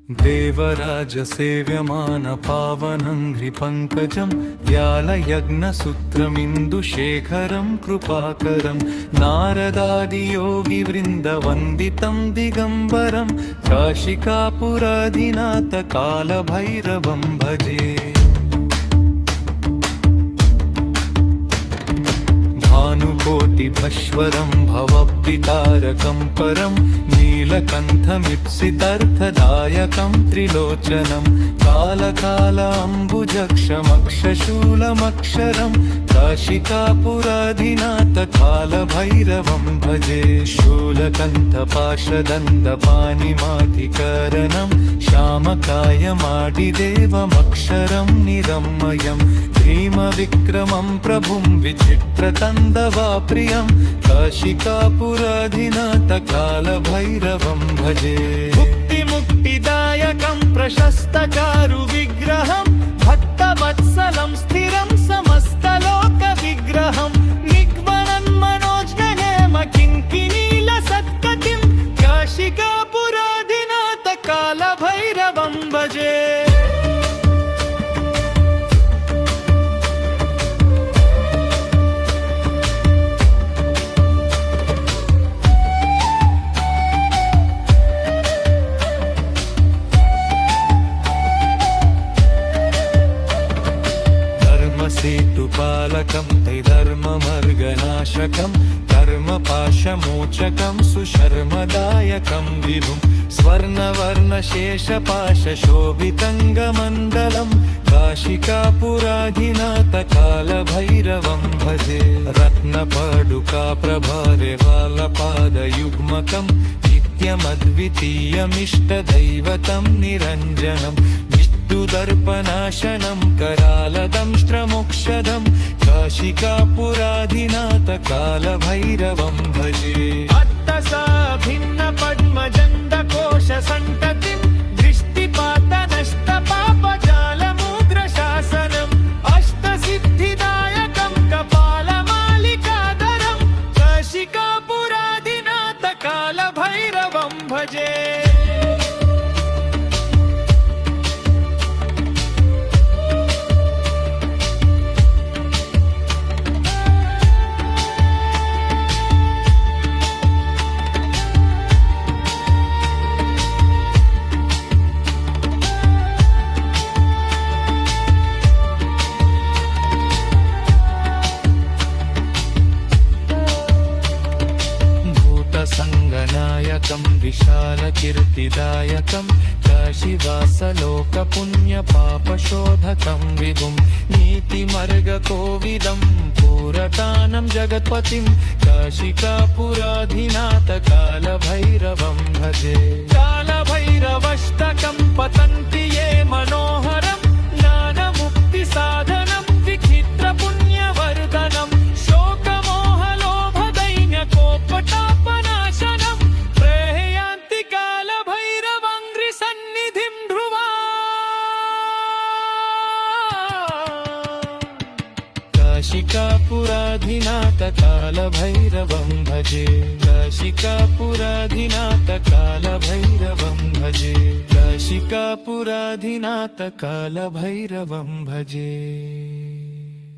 देवराज सेव्यमान पावनङ्घ्रिपङ्कजं व्यालयज्ञसूत्रमिन्दुशेखरं कृपाकरं नारदादियोगिवृन्दवन्दितं दिगम्बरं काशिकापुराधिनाथ कालभैरवं भजे। भानुकोटिभस्वरं भवभीतारकं परं नीलकण्ठमीप्सितार्थदायकं त्रिलोचनं कालकालाम्बुजक्षमक्षशूलमक्षरं काशिकापुराधिनाथ कालभैरवं भजे। शूलकण्ठपाशदन्तपाणिमाधिकरणं श्यामकायमाडिदेवमक्षरं निरमयं भीमविक्रमं प्रभुं विचित्रतन्दवाप्रियं काशिकापुराधिनाथ कालभैरवं भजे। मुक्तिमुक्तिदायकं प्रशस्तचारुविग्रहं भक्तवत्सलं स्थिरं समस्तलोकविग्रहं निग्वनन्मनोज्ञहेमकिङ्किणीलसत्कटिं काशिकापुराधिनाथ कालभैरवं भजे। सेतुपालकं तैधर्ममर्गनाशकं कर्मपाशमोचकं सुशर्मदायकं विभुं स्वर्णवर्णशेषपाशशोभितङ्गमण्डलं काशिकापुराधिनाथ कालभैरवं भजे। रत्नपादुकाप्रभारेवालपादयुग्मकं नित्यमद्वितीयमिष्टदैवतं निरञ्जनं दर्पनाशनं करालदंष्ट्रमोक्षदं काशिकापुराधिनाथ कालभैरवं भजे। अत्तसा भिन्नपद्मजन्दकोशसन्ततिं दृष्टिपातनष्टपापजालमुद्रशासनम् अष्टसिद्धिदायकं कपालमालिकाधरं काशिकापुराधिनाथ कालभैरवं भजे। संगनायकं विशालकीर्तिदायकं काशीवासलोकपुण्यपापशोधकं विभुं नीतिमर्गकोविदं पूरतानं जगत्पतिं काशिकापुराधिनाथ कालभैरवं भजे। कालभैरवष्टकं पतन्ति ये मनोहरं ज्ञानमुक्तिसाधनं विचित्रपुण्यवर्धनं शोकमोहलोभदैन्यकोपटापनाशनं प्रेहयान्ति कालभैरवङ्घ्रिसन्निधिं ध्रुवा। काशिकापुराधिनाथ कालभैरवं भजे। काशिकापुराधिनाथ कालभैरवं भजे। काशिकापुराधिनाथ कालभैरवं भजे।